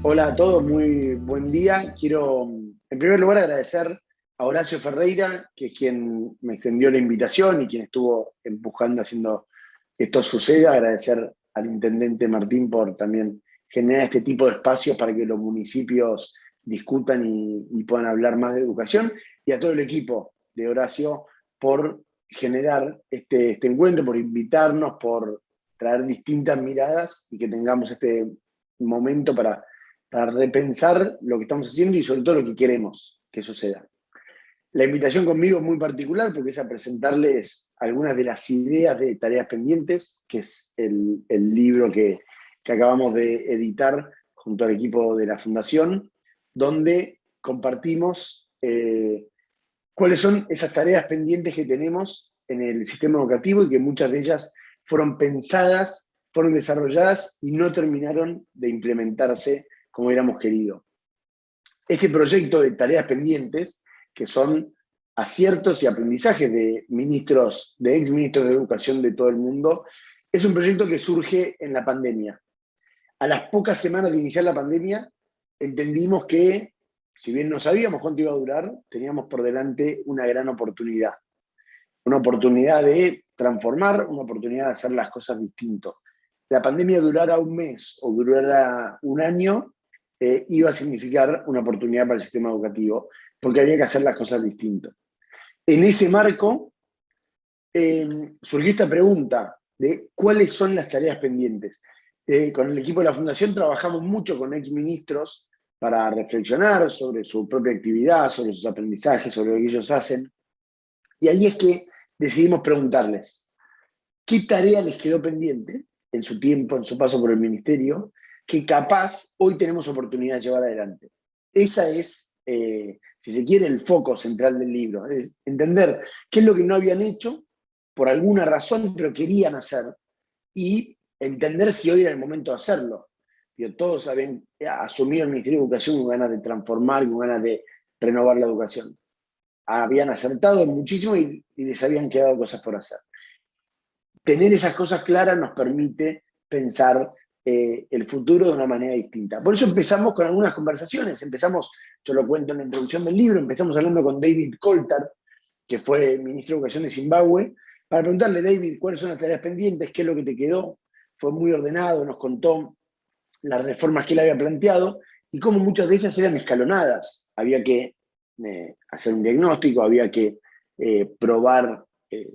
Hola a todos, muy buen día. Quiero, en primer lugar, agradecer a Horacio Ferreira, que es quien me extendió la invitación y quien estuvo empujando, haciendo que esto suceda. Agradecer al intendente Martín por también generar este tipo de espacios para que los municipios discutan y puedan hablar más de educación. Y a todo el equipo de Horacio por generar este encuentro, por invitarnos, por traer distintas miradas y que tengamos este momento para repensar lo que estamos haciendo y sobre todo lo que queremos que suceda. La invitación conmigo es muy particular porque es a presentarles algunas de las ideas de tareas pendientes, que es el libro que acabamos de editar junto al equipo de la Fundación, donde compartimos cuáles son esas tareas pendientes que tenemos en el sistema educativo y que muchas de ellas fueron pensadas, fueron desarrolladas y no terminaron de implementarse como hubiéramos querido. Este proyecto de tareas pendientes, que son aciertos y aprendizajes de ministros, de exministros de educación de todo el mundo, es un proyecto que surge en la pandemia. A las pocas semanas de iniciar la pandemia, entendimos que, si bien no sabíamos cuánto iba a durar, teníamos por delante una gran oportunidad. Una oportunidad de transformar, una oportunidad de hacer las cosas distinto. La pandemia durara un mes o durara un año, iba a significar una oportunidad para el sistema educativo, porque había que hacer las cosas distinto. En ese marco, surgió esta pregunta de cuáles son las tareas pendientes. Con el equipo de la Fundación trabajamos mucho con exministros para reflexionar sobre su propia actividad, sobre sus aprendizajes, sobre lo que ellos hacen. Y ahí es que decidimos preguntarles, ¿qué tarea les quedó pendiente en su tiempo, en su paso por el ministerio, que capaz hoy tenemos oportunidad de llevar adelante? Esa es, si se quiere, el foco central del libro. Es entender qué es lo que no habían hecho por alguna razón, pero querían hacer, y entender si hoy era el momento de hacerlo. Todos habían asumido el Ministerio de Educación con ganas de transformar, con ganas de renovar la educación. Habían acertado muchísimo y les habían quedado cosas por hacer. Tener esas cosas claras nos permite pensar el futuro de una manera distinta. Por eso empezamos con algunas conversaciones. Yo lo cuento en la introducción del libro, empezamos hablando con David Coulthard, que fue ministro de Educación de Zimbabue, para preguntarle, David, ¿cuáles son las tareas pendientes? ¿Qué es lo que te quedó? Fue muy ordenado, nos contó las reformas que él había planteado y cómo muchas de ellas eran escalonadas. Había que hacer un diagnóstico, había que probar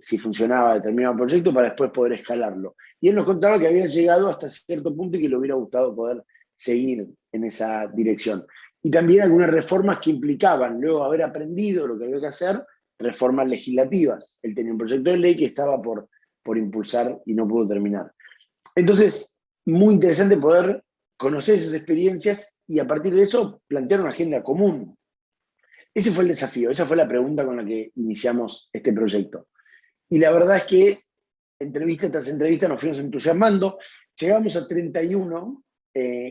si funcionaba determinado proyecto para después poder escalarlo. Y él nos contaba que había llegado hasta cierto punto y que le hubiera gustado poder seguir en esa dirección. Y también algunas reformas que implicaban, luego de haber aprendido lo que había que hacer, reformas legislativas. Él tenía un proyecto de ley que estaba por impulsar y no pudo terminar. Entonces, muy interesante poder conocer esas experiencias y a partir de eso plantear una agenda común. Ese fue el desafío, esa fue la pregunta con la que iniciamos este proyecto. Y la verdad es que entrevista tras entrevista nos fuimos entusiasmando. Llegamos a 31,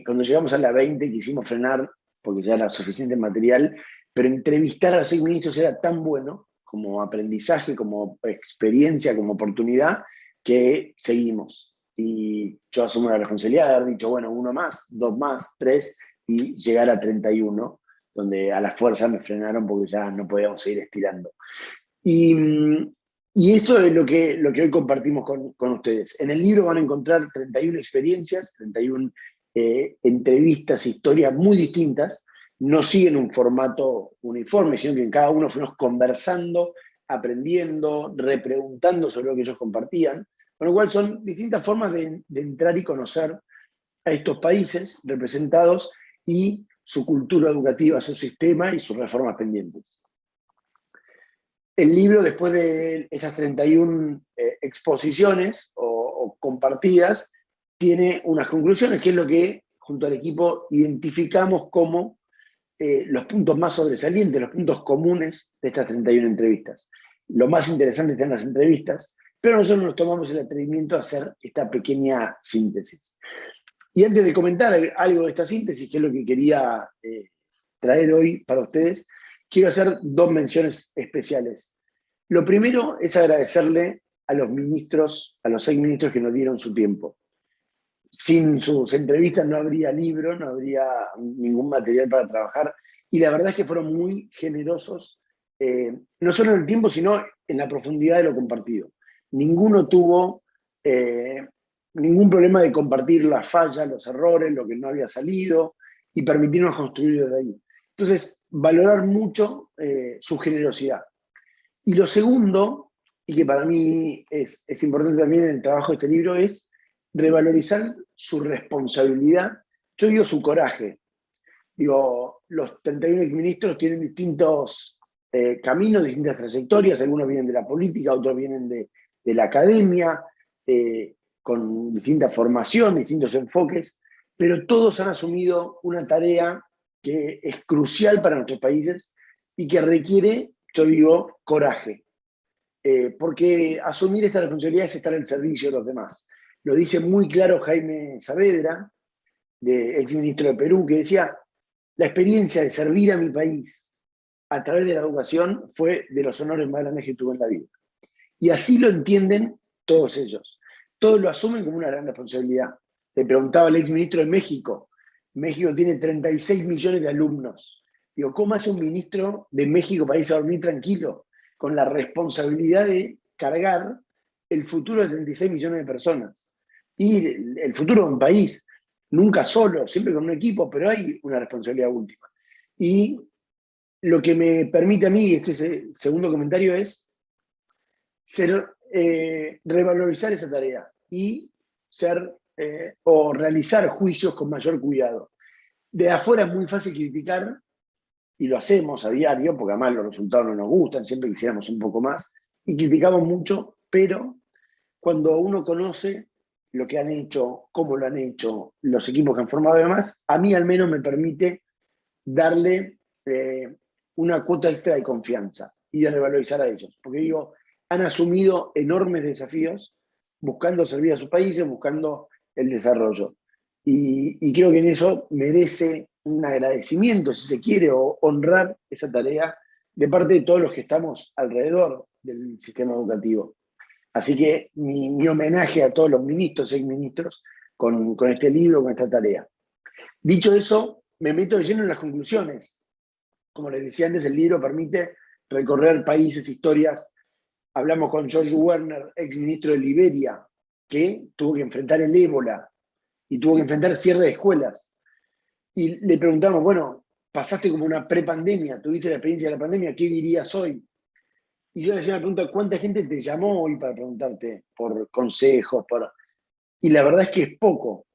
cuando llegamos a la 20 quisimos frenar porque ya era suficiente material, pero entrevistar a los 6 ministros era tan bueno como aprendizaje, como experiencia, como oportunidad, que seguimos. Y yo asumo la responsabilidad de haber dicho, bueno, uno más, dos más, tres, y llegar a 31, donde a la fuerza me frenaron porque ya no podíamos seguir estirando. Y, y eso es lo que hoy compartimos con ustedes. En el libro van a encontrar 31 experiencias, 31 entrevistas, historias muy distintas. No siguen un formato uniforme, sino que en cada uno fuimos conversando, aprendiendo, repreguntando sobre lo que ellos compartían. Con lo cual son distintas formas de entrar y conocer a estos países representados y su cultura educativa, su sistema y sus reformas pendientes. El libro, después de esas 31 exposiciones o compartidas, tiene unas conclusiones, que es lo que junto al equipo identificamos como los puntos más sobresalientes, los puntos comunes de estas 31 entrevistas. Lo más interesante está en las entrevistas, pero nosotros nos tomamos el atrevimiento de hacer esta pequeña síntesis. Y antes de comentar algo de esta síntesis, que es lo que quería traer hoy para ustedes, quiero hacer dos menciones especiales. Lo primero es agradecerle a los ministros, a los 6 ministros que nos dieron su tiempo. sin sus entrevistas no habría libro, no habría ningún material para trabajar. Y la verdad es que fueron muy generosos, no solo en el tiempo, sino en la profundidad de lo compartido. Ninguno tuvo ningún problema de compartir las fallas, los errores, lo que no había salido, y permitirnos construir desde ahí. Entonces, valorar mucho su generosidad. Y lo segundo, y que para mí es importante también en el trabajo de este libro, es revalorizar su responsabilidad, yo digo su coraje. Digo, los 31 ministros tienen distintos caminos, distintas trayectorias, algunos vienen de la política, otros vienen de la academia, con distinta formación, distintos enfoques, pero todos han asumido una tarea que es crucial para nuestros países y que requiere, yo digo, coraje. Porque asumir esta responsabilidad es estar al servicio de los demás. Lo dice muy claro Jaime Saavedra, ex ministro de Perú, que decía, la experiencia de servir a mi país a través de la educación fue de los honores más grandes que tuve en la vida. Y así lo entienden todos ellos. Todos lo asumen como una gran responsabilidad. Le preguntaba al ex ministro de México. México tiene 36 millones de alumnos. Digo, ¿cómo hace un ministro de México para irse a dormir tranquilo? Con la responsabilidad de cargar el futuro de 36 millones de personas. Y el futuro de un país, nunca solo, siempre con un equipo, pero hay una responsabilidad última. Y lo que me permite a mí, este segundo comentario, es revalorizar esa tarea y o realizar juicios con mayor cuidado. De afuera es muy fácil criticar, y lo hacemos a diario, porque además los resultados no nos gustan, siempre quisiéramos un poco más, y criticamos mucho, pero cuando uno conoce lo que han hecho, cómo lo han hecho, los equipos que han formado además, a mí al menos me permite darle una cuota extra de confianza y de revalorizar a ellos. Porque digo, han asumido enormes desafíos buscando servir a sus países, buscando el desarrollo. Y creo que en eso merece un agradecimiento, si se quiere, o honrar esa tarea de parte de todos los que estamos alrededor del sistema educativo. Así que mi homenaje a todos los ministros, exministros, con este libro, con esta tarea. Dicho eso, me meto de lleno en las conclusiones. Como les decía antes, el libro permite recorrer países, historias. Hablamos con George Werner, ex ministro de Liberia, que tuvo que enfrentar el ébola y tuvo que enfrentar cierre de escuelas. Y le preguntamos, bueno, pasaste como una prepandemia, tuviste la experiencia de la pandemia, ¿qué dirías hoy? Y yo le hacía una pregunta, ¿cuánta gente te llamó hoy para preguntarte por consejos? Y la verdad es que es poco.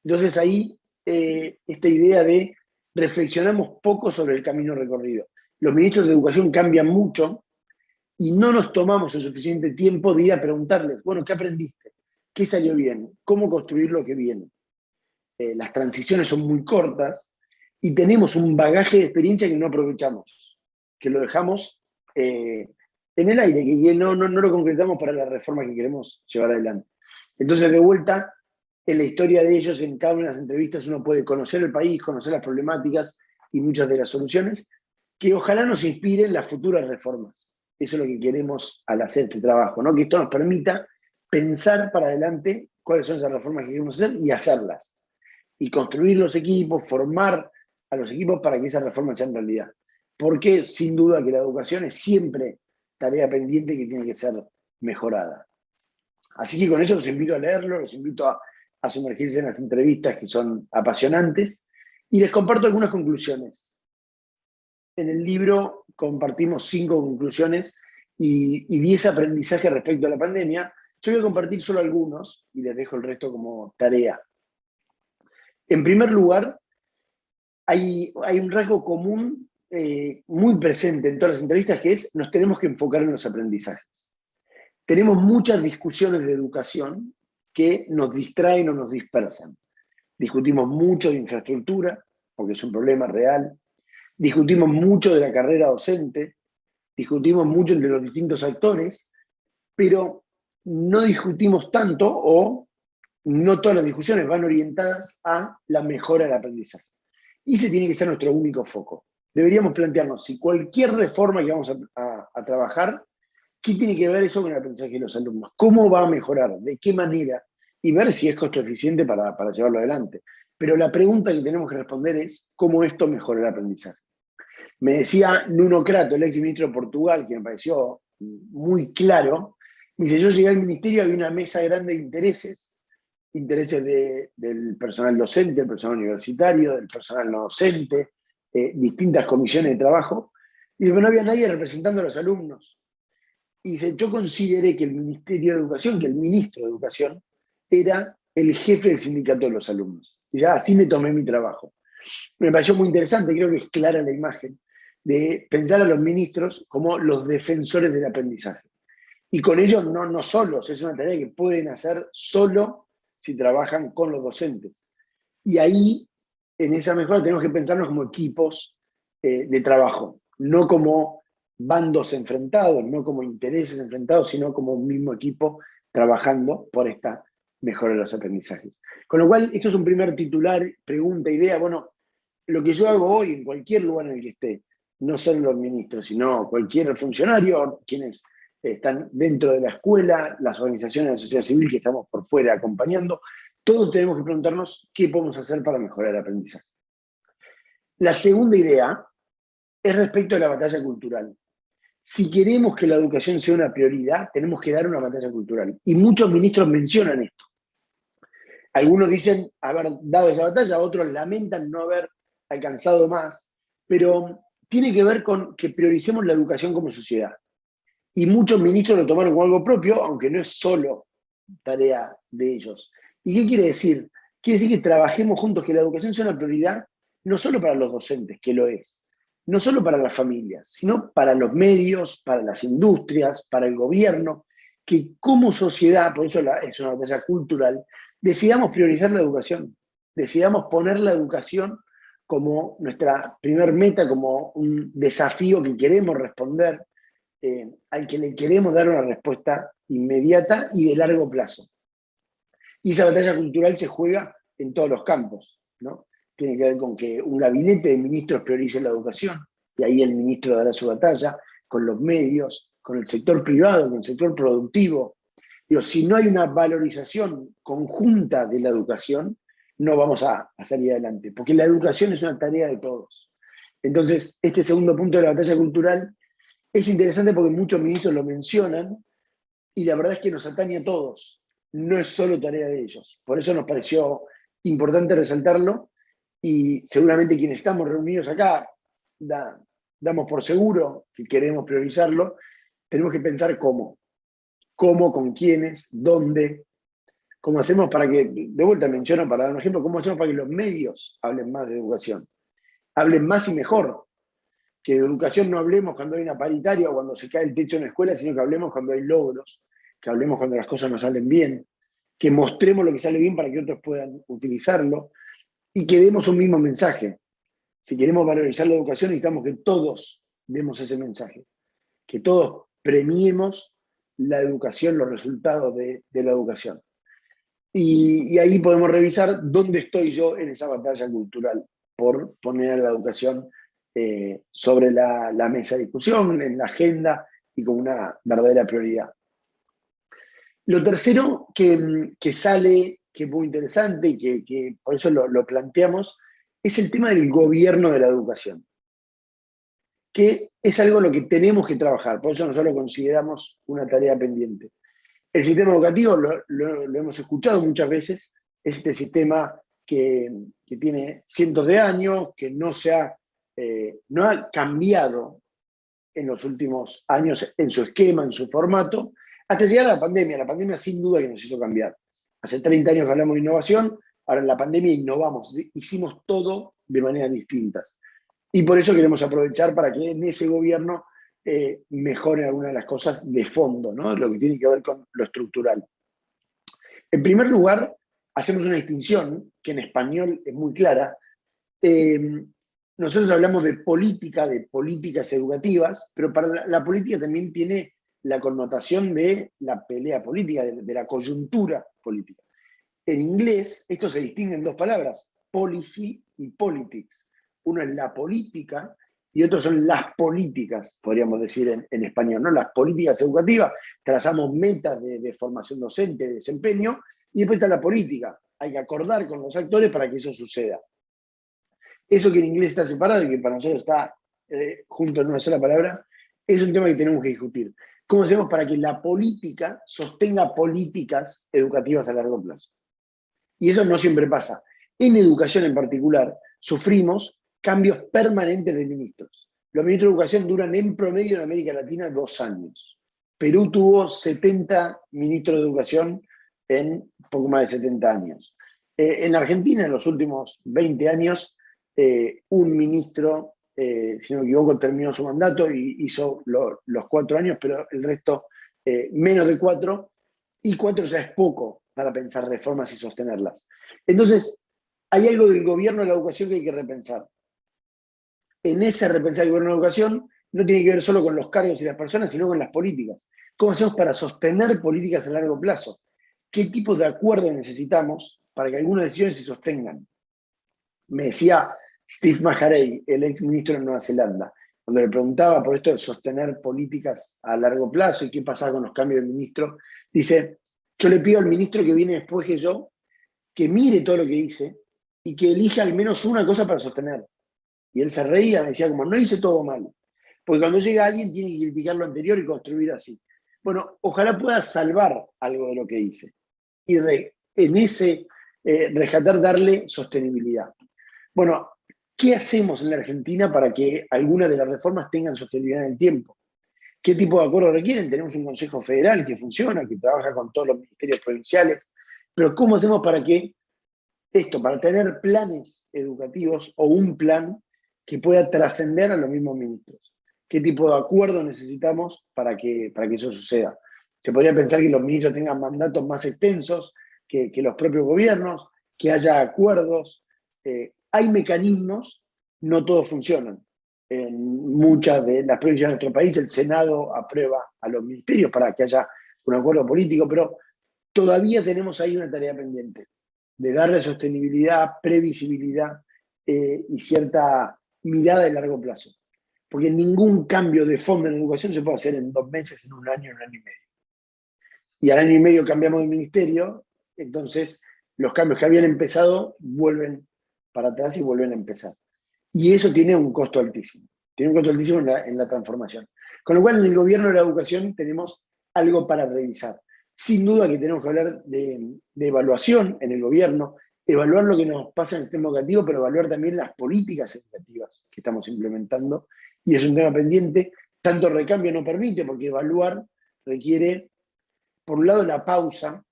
Entonces ahí esta idea de reflexionamos poco sobre el camino recorrido. Los ministros de educación cambian mucho y no nos tomamos el suficiente tiempo de ir a preguntarles, bueno, ¿qué aprendiste? ¿Qué salió bien? ¿Cómo construir lo que viene? Las transiciones son muy cortas y tenemos un bagaje de experiencia que no aprovechamos, que lo dejamos en el aire, que no lo concretamos para la reforma que queremos llevar adelante. Entonces, de vuelta, en la historia de ellos, en cada una de las entrevistas, uno puede conocer el país, conocer las problemáticas y muchas de las soluciones, que ojalá nos inspiren las futuras reformas. Eso es lo que queremos al hacer este trabajo, ¿no? Que esto nos permita pensar para adelante cuáles son esas reformas que queremos hacer y hacerlas. Y construir los equipos, formar a los equipos para que esas reformas sean realidad. Porque sin duda que la educación es siempre tarea pendiente que tiene que ser mejorada. Así que con eso los invito a leerlo, los invito a sumergirse en las entrevistas que son apasionantes y les comparto algunas conclusiones. En el libro compartimos 5 conclusiones y 10 aprendizajes respecto a la pandemia. Yo voy a compartir solo algunos y les dejo el resto como tarea. En primer lugar, hay un rasgo común muy presente en todas las entrevistas, que es nos tenemos que enfocar en los aprendizajes. Tenemos muchas discusiones de educación que nos distraen o nos dispersan. Discutimos mucho de infraestructura, porque es un problema real. Discutimos mucho de la carrera docente. Discutimos mucho entre los distintos actores, pero no discutimos tanto o no todas las discusiones van orientadas a la mejora del aprendizaje. Y ese tiene que ser nuestro único foco. Deberíamos plantearnos si cualquier reforma que vamos a trabajar, ¿qué tiene que ver eso con el aprendizaje de los alumnos? ¿Cómo va a mejorar? ¿De qué manera? y ver si es costo eficiente para llevarlo adelante. Pero la pregunta que tenemos que responder es cómo esto mejora el aprendizaje. Me decía Nuno Crato, el ex ministro de Portugal, que me pareció muy claro, dice, yo llegué al ministerio, había una mesa grande de intereses, del personal docente, del personal universitario, del personal no docente, distintas comisiones de trabajo, y dice, no había nadie representando a los alumnos. Y dice, yo consideré que el Ministerio de Educación, que el ministro de Educación, era el jefe del sindicato de los alumnos. Y ya así me tomé mi trabajo. Me pareció muy interesante, creo que es clara la imagen, de pensar a los ministros como los defensores del aprendizaje. Y con ellos no solos, es una tarea que pueden hacer solo si trabajan con los docentes. Y ahí, en esa mejora, tenemos que pensarnos como equipos de trabajo, no como bandos enfrentados, no como intereses enfrentados, sino como un mismo equipo trabajando por esta mejora de los aprendizajes. Con lo cual, esto es un primer titular, pregunta, idea. Bueno, lo que yo hago hoy en cualquier lugar en el que esté, no solo los ministros, sino cualquier funcionario, quienes están dentro de la escuela, las organizaciones de la sociedad civil que estamos por fuera acompañando, todos tenemos que preguntarnos qué podemos hacer para mejorar el aprendizaje. La segunda idea es respecto a la batalla cultural. Si queremos que la educación sea una prioridad, tenemos que dar una batalla cultural. Y muchos ministros mencionan esto. Algunos dicen haber dado esa batalla, otros lamentan no haber alcanzado más, pero tiene que ver con que prioricemos la educación como sociedad. Y muchos ministros lo tomaron como algo propio, aunque no es solo tarea de ellos. ¿Y qué quiere decir? Quiere decir que trabajemos juntos, que la educación sea una prioridad, no solo para los docentes, que lo es, no solo para las familias, sino para los medios, para las industrias, para el gobierno, que como sociedad, por eso es una batalla cultural, decidamos priorizar la educación, decidamos poner la educación como nuestra primer meta, como un desafío que queremos responder, al que le queremos dar una respuesta inmediata y de largo plazo. Y esa batalla cultural se juega en todos los campos, ¿no? Tiene que ver con que un gabinete de ministros priorice la educación, y ahí el ministro dará su batalla, con los medios, con el sector privado, con el sector productivo. Digo, si no hay una valorización conjunta de la educación, no vamos a salir adelante, porque la educación es una tarea de todos. Entonces, este segundo punto de la batalla cultural es interesante porque muchos ministros lo mencionan y la verdad es que nos atañe a todos, no es solo tarea de ellos. Por eso nos pareció importante resaltarlo y seguramente quienes estamos reunidos acá damos por seguro que queremos priorizarlo. Tenemos que pensar cómo, con quiénes, dónde, cómo hacemos para que, de vuelta menciono para dar un ejemplo, cómo hacemos para que los medios hablen más de educación, hablen más y mejor. Que de educación no hablemos cuando hay una paritaria o cuando se cae el techo en la escuela, sino que hablemos cuando hay logros, que hablemos cuando las cosas nos salen bien, que mostremos lo que sale bien para que otros puedan utilizarlo y que demos un mismo mensaje. Si queremos valorizar la educación, necesitamos que todos demos ese mensaje, que todos premiemos la educación, los resultados de la educación. Y ahí podemos revisar dónde estoy yo en esa batalla cultural por poner a la educación sobre la mesa de discusión, en la agenda y como una verdadera prioridad. Lo tercero que sale, que es muy interesante y que por eso lo planteamos, es el tema del gobierno de la educación, que es algo en lo que tenemos que trabajar, por eso nosotros lo consideramos una tarea pendiente. El sistema educativo, lo hemos escuchado muchas veces, es este sistema que tiene cientos de años, que no ha cambiado en los últimos años en su esquema, en su formato, hasta llegar a la pandemia. La pandemia sin duda que nos hizo cambiar. Hace 30 años que hablamos de innovación, ahora en la pandemia innovamos, hicimos todo de maneras distintas. Y por eso queremos aprovechar para que en ese gobierno mejore algunas de las cosas de fondo, ¿no? Lo que tiene que ver con lo estructural. En primer lugar, hacemos una distinción que en español es muy clara. Nosotros hablamos de políticas educativas, pero para la política también tiene la connotación de la pelea política, de la coyuntura política. En inglés, esto se distingue en dos palabras, policy y politics. Uno es la política y otro son las políticas, podríamos decir en español, ¿no? Las políticas educativas, trazamos metas de formación docente, de desempeño, Y después está la política. Hay que acordar con los actores para que eso suceda. Eso que en inglés está separado y que para nosotros está junto en una sola palabra, es un tema que tenemos que discutir. ¿Cómo hacemos para que la política sostenga políticas educativas a largo plazo? Y eso no siempre pasa. En educación en particular, sufrimos cambios permanentes de ministros. Los ministros de educación duran en promedio en América Latina 2 años. Perú tuvo 70 ministros de educación en poco más de 70 años. En Argentina, en los últimos 20 años, un ministro, si no me equivoco, terminó su mandato y hizo los 4 años, pero el resto menos de 4, y 4 ya es poco para pensar reformas y sostenerlas. Entonces, hay algo del gobierno de la educación que hay que repensar. En ese repensar el gobierno de la educación no tiene que ver solo con los cargos y las personas, sino con las políticas. ¿Cómo hacemos para sostener políticas a largo plazo? ¿Qué tipo de acuerdos necesitamos para que algunas decisiones se sostengan? Me decía Steve Maharey, el ex ministro de Nueva Zelanda, cuando le preguntaba por esto de sostener políticas a largo plazo y qué pasaba con los cambios de ministro, dice, yo le pido al ministro que viene después que yo, que mire todo lo que hice y que elija al menos una cosa para sostener. Y él se reía, me decía como, no hice todo mal. Porque cuando llega alguien tiene que criticar lo anterior y construir así. Bueno, ojalá pueda salvar algo de lo que hice. Y en ese rescatar, darle sostenibilidad. Bueno, ¿qué hacemos en la Argentina para que algunas de las reformas tengan sostenibilidad en el tiempo? ¿Qué tipo de acuerdos requieren? Tenemos un Consejo Federal que funciona, que trabaja con todos los ministerios provinciales, pero ¿cómo hacemos para que para tener planes educativos o un plan que pueda trascender a los mismos ministros? ¿Qué tipo de acuerdo necesitamos para que eso suceda? Se podría pensar que los ministros tengan mandatos más extensos que los propios gobiernos, que haya acuerdos. Hay mecanismos, no todos funcionan. En muchas de las provincias de nuestro país, el Senado aprueba a los ministerios para que haya un acuerdo político, pero todavía tenemos ahí una tarea pendiente de darle sostenibilidad, previsibilidad y cierta mirada de largo plazo. Porque ningún cambio de fondo en educación se puede hacer en 2 meses, en un año y medio. Y al año y medio cambiamos de ministerio, entonces los cambios que habían empezado vuelven para atrás y vuelven a empezar. Y eso tiene un costo altísimo. Tiene un costo altísimo en la transformación. Con lo cual, en el gobierno de la educación tenemos algo para revisar. Sin duda que tenemos que hablar de evaluación en el gobierno, evaluar lo que nos pasa en el sistema educativo, pero evaluar también las políticas educativas que estamos implementando. Y es un tema pendiente. Tanto recambio no permite, porque evaluar requiere, por un lado, la pausa,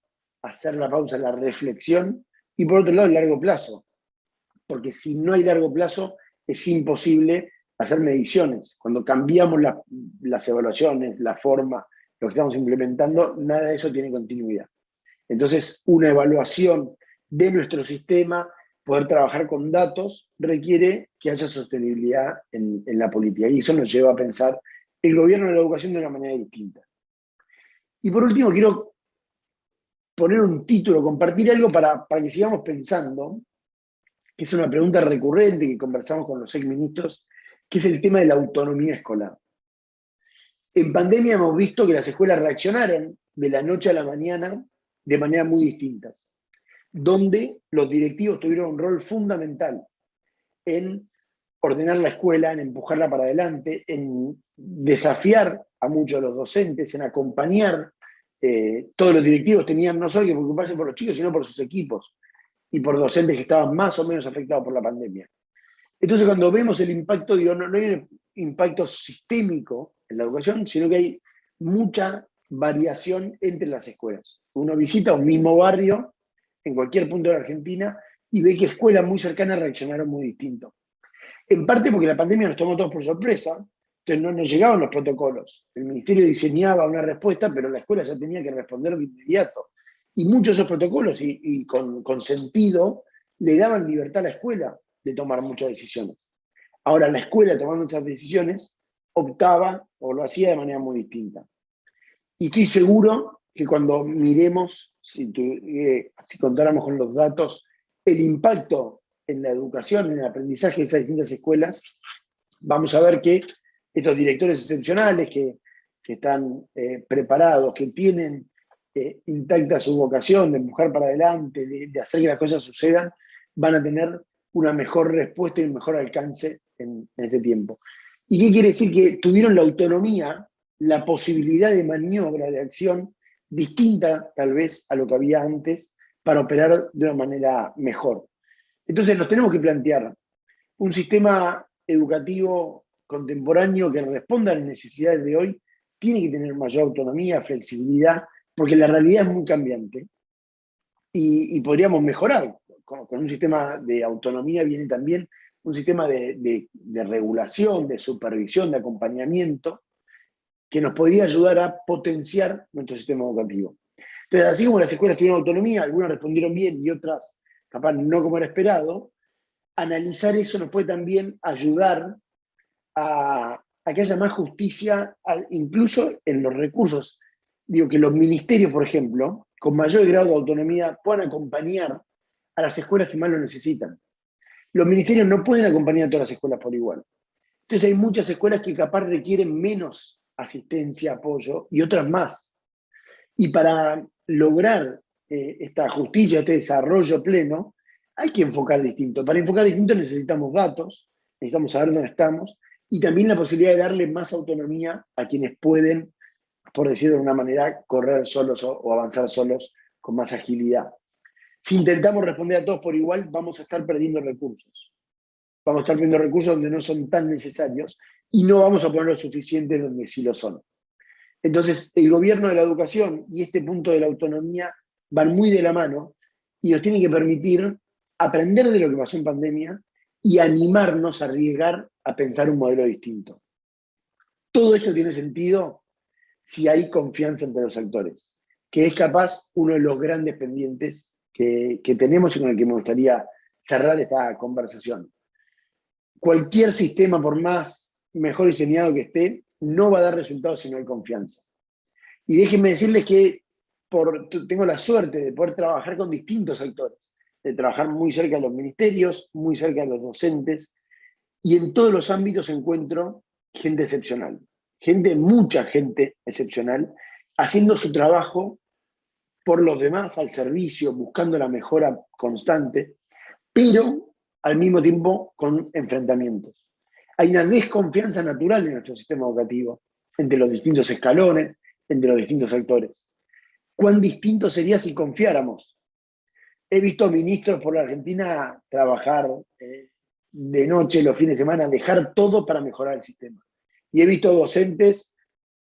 hacer la pausa, la reflexión, y por otro lado, el largo plazo. Porque si no hay largo plazo, es imposible hacer mediciones. Cuando cambiamos las evaluaciones, la forma, lo que estamos implementando, nada de eso tiene continuidad. Entonces, una evaluación de nuestro sistema, poder trabajar con datos, requiere que haya sostenibilidad en la política. Y eso nos lleva a pensar el gobierno de la educación de una manera distinta. Y por último, quiero poner un título, compartir algo para que sigamos pensando, que es una pregunta recurrente que conversamos con los exministros, que es el tema de la autonomía escolar. En pandemia hemos visto que las escuelas reaccionaron de la noche a la mañana de manera muy distintas, donde los directivos tuvieron un rol fundamental en ordenar la escuela, en empujarla para adelante, en desafiar a muchos de los docentes, en acompañar. Todos los directivos tenían no solo que preocuparse por los chicos, sino por sus equipos y por docentes que estaban más o menos afectados por la pandemia. Entonces, cuando vemos el impacto, digo, no hay un impacto sistémico en la educación, sino que hay mucha variación entre las escuelas. Uno visita un mismo barrio en cualquier punto de la Argentina y ve que escuelas muy cercanas reaccionaron muy distinto. En parte porque la pandemia nos tomó todos por sorpresa, entonces no nos llegaban los protocolos. El ministerio diseñaba una respuesta, pero la escuela ya tenía que responder de inmediato. Y muchos de esos protocolos, y con sentido, le daban libertad a la escuela de tomar muchas decisiones. Ahora la escuela, tomando esas decisiones, optaba o lo hacía de manera muy distinta. Y estoy seguro que cuando miremos, si contáramos con los datos, el impacto en la educación, en el aprendizaje de esas distintas escuelas, vamos a ver que estos directores excepcionales que están preparados, que tienen intacta su vocación de empujar para adelante, de hacer que las cosas sucedan, van a tener una mejor respuesta y un mejor alcance en este tiempo. ¿Y qué quiere decir? Que tuvieron la autonomía, la posibilidad de maniobra, de acción, distinta tal vez a lo que había antes, para operar de una manera mejor. Entonces nos tenemos que plantear un sistema educativo contemporáneo que responda a las necesidades de hoy, tiene que tener mayor autonomía, flexibilidad, porque la realidad es muy cambiante y podríamos mejorar. Con un sistema de autonomía viene también un sistema de regulación, de supervisión, de acompañamiento, que nos podría ayudar a potenciar nuestro sistema educativo. Entonces, así como las escuelas tuvieron autonomía, algunas respondieron bien y otras capaz no como era esperado, analizar eso nos puede también ayudar a que haya más justicia, incluso en los recursos. Digo, que los ministerios, por ejemplo, con mayor grado de autonomía, puedan acompañar a las escuelas que más lo necesitan. Los ministerios no pueden acompañar a todas las escuelas por igual. Entonces hay muchas escuelas que capaz requieren menos asistencia, apoyo, y otras más. Y para lograr esta justicia, este desarrollo pleno, hay que enfocar distinto. Para enfocar distinto necesitamos datos, necesitamos saber dónde estamos, y también la posibilidad de darle más autonomía a quienes pueden, por decirlo de una manera, correr solos o avanzar solos con más agilidad. Si intentamos responder a todos por igual, vamos a estar perdiendo recursos. Vamos a estar perdiendo recursos donde no son tan necesarios y no vamos a poner lo suficiente donde sí lo son. Entonces, el gobierno de la educación y este punto de la autonomía van muy de la mano y nos tienen que permitir aprender de lo que pasó en pandemia y animarnos a arriesgar a pensar un modelo distinto. Todo esto tiene sentido si hay confianza entre los actores, que es capaz uno de los grandes pendientes que tenemos y con el que me gustaría cerrar esta conversación. Cualquier sistema, por más mejor diseñado que esté, no va a dar resultados si no hay confianza. Y déjenme decirles que tengo la suerte de poder trabajar con distintos actores, de trabajar muy cerca de los ministerios, muy cerca de los docentes, y en todos los ámbitos encuentro gente excepcional, mucha gente excepcional, haciendo su trabajo por los demás, al servicio, buscando la mejora constante, pero al mismo tiempo con enfrentamientos. Hay una desconfianza natural en nuestro sistema educativo, entre los distintos escalones, entre los distintos actores. ¿Cuán distinto sería si confiáramos? He visto ministros por la Argentina trabajar de noche, los fines de semana, dejar todo para mejorar el sistema. Y he visto docentes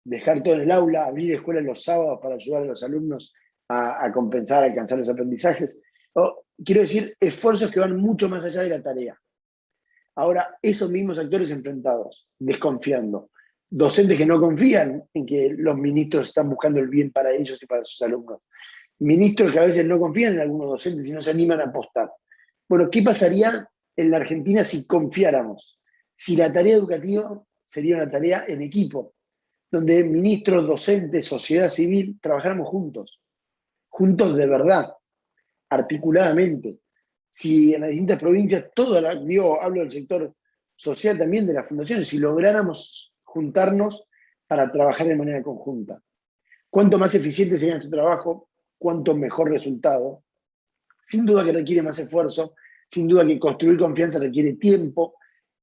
dejar todo en el aula, abrir escuelas los sábados para ayudar a los alumnos a compensar, a alcanzar los aprendizajes. Quiero decir, esfuerzos que van mucho más allá de la tarea. Ahora, esos mismos actores enfrentados, desconfiando, docentes que no confían en que los ministros están buscando el bien para ellos y para sus alumnos, ministros que a veces no confían en algunos docentes y no se animan a apostar. Bueno, ¿qué pasaría en la Argentina si confiáramos? Si la tarea educativa sería una tarea en equipo, donde ministros, docentes, sociedad civil, trabajáramos juntos de verdad, articuladamente. Si en las distintas provincias, hablo del sector social también, de las fundaciones, si lográramos juntarnos para trabajar de manera conjunta. Cuanto más eficiente sería nuestro trabajo, cuanto mejor resultado. Sin duda que requiere más esfuerzo, sin duda que construir confianza requiere tiempo,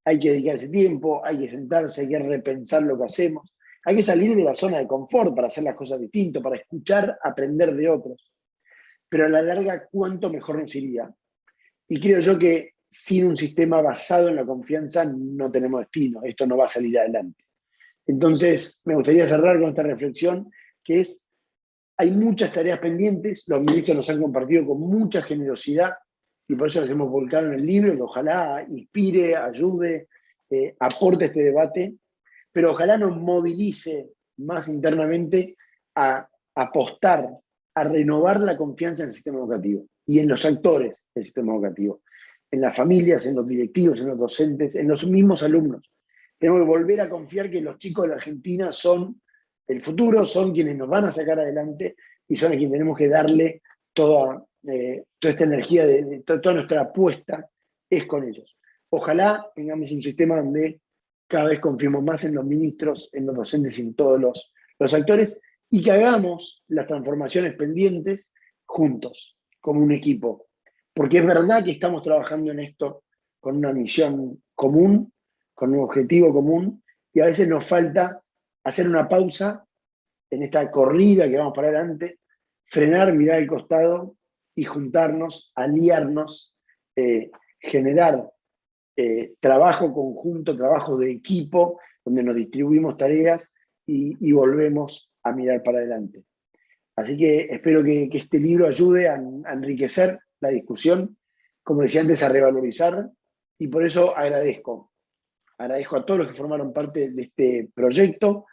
hay que dedicarse tiempo, hay que sentarse, hay que repensar lo que hacemos, hay que salir de la zona de confort para hacer las cosas distintas, para escuchar, aprender de otros. Pero a la larga, ¿cuánto mejor nos iría? Y creo yo que sin un sistema basado en la confianza no tenemos destino, esto no va a salir adelante. Entonces, me gustaría cerrar con esta reflexión, que es, hay muchas tareas pendientes, los ministros nos han compartido con mucha generosidad, y por eso les hemos volcado en el libro, que ojalá inspire, ayude, aporte este debate, pero ojalá nos movilice más internamente a apostar, a renovar la confianza en el sistema educativo y en los actores del sistema educativo, en las familias, en los directivos, en los docentes, en los mismos alumnos. Tenemos que volver a confiar que los chicos de la Argentina son el futuro, son quienes nos van a sacar adelante y son a quienes tenemos que darle toda esta energía, toda nuestra apuesta es con ellos. Ojalá tengamos un sistema donde cada vez confiemos más en los ministros, en los docentes y en todos los actores, y que hagamos las transformaciones pendientes juntos, como un equipo. Porque es verdad que estamos trabajando en esto con una misión común, con un objetivo común, y a veces nos falta hacer una pausa en esta corrida que vamos para adelante, frenar, mirar al costado y juntarnos, aliarnos, generar trabajo conjunto, trabajo de equipo, donde nos distribuimos tareas y volvemos a mirar para adelante. Así que espero que este libro ayude a enriquecer la discusión, como decía antes, a revalorizar, y por eso agradezco a todos los que formaron parte de este proyecto,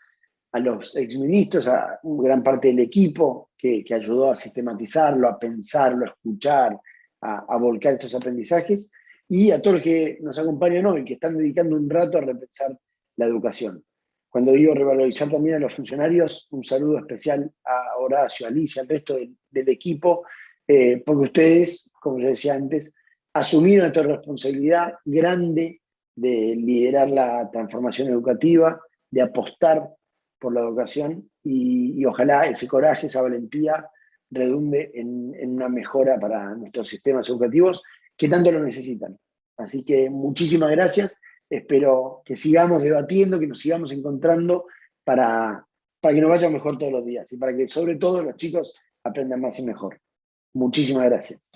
a los exministros, a gran parte del equipo que ayudó a sistematizarlo, a pensarlo, a escuchar, a volcar estos aprendizajes, y a todos los que nos acompañan hoy, que están dedicando un rato a repensar la educación. Cuando digo revalorizar también a los funcionarios, un saludo especial a Horacio, a Alicia, al resto del equipo, porque ustedes, como yo decía antes, asumieron esta responsabilidad grande de liderar la transformación educativa, de apostar por la educación y ojalá ese coraje, esa valentía redunde en una mejora para nuestros sistemas educativos que tanto lo necesitan. Así que muchísimas gracias, espero que sigamos debatiendo, que nos sigamos encontrando para que nos vaya mejor todos los días y para que sobre todo los chicos aprendan más y mejor. Muchísimas gracias.